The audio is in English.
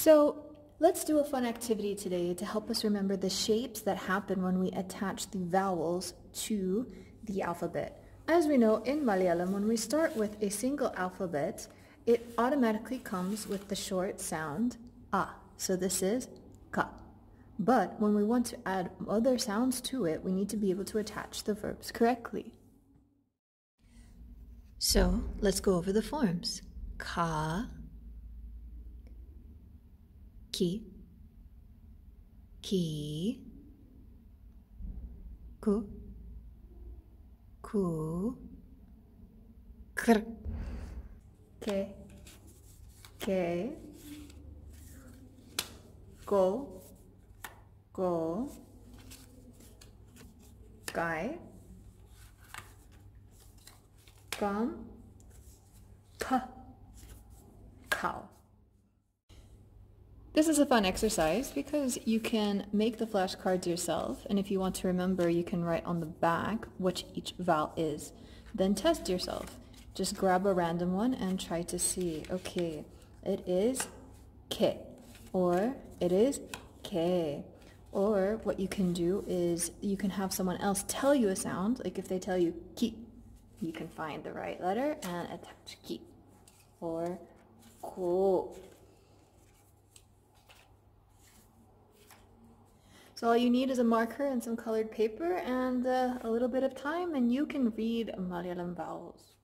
So let's do a fun activity today to help us remember the shapes that happen when we attach the vowels to the alphabet. As we know, in Malayalam, when we start with a single alphabet, it automatically comes with the short sound a. So this is ka. But when we want to add other sounds to it, we need to be able to attach the verbs correctly. So let's go over the forms. Ka, ki, ku, kr, ke, go, kai, kam, ka, cow. This is a fun exercise because you can make the flashcards yourself, and if you want to remember, you can write on the back which each vowel is. Then test yourself. Just grab a random one and try to see, okay, it is ke, or it is ke. Or what you can do is you can have someone else tell you a sound, like if they tell you ki, you can find the right letter and attach ki. Or ko. So all you need is a marker and some colored paper and a little bit of time, and you can read Malayalam vowels.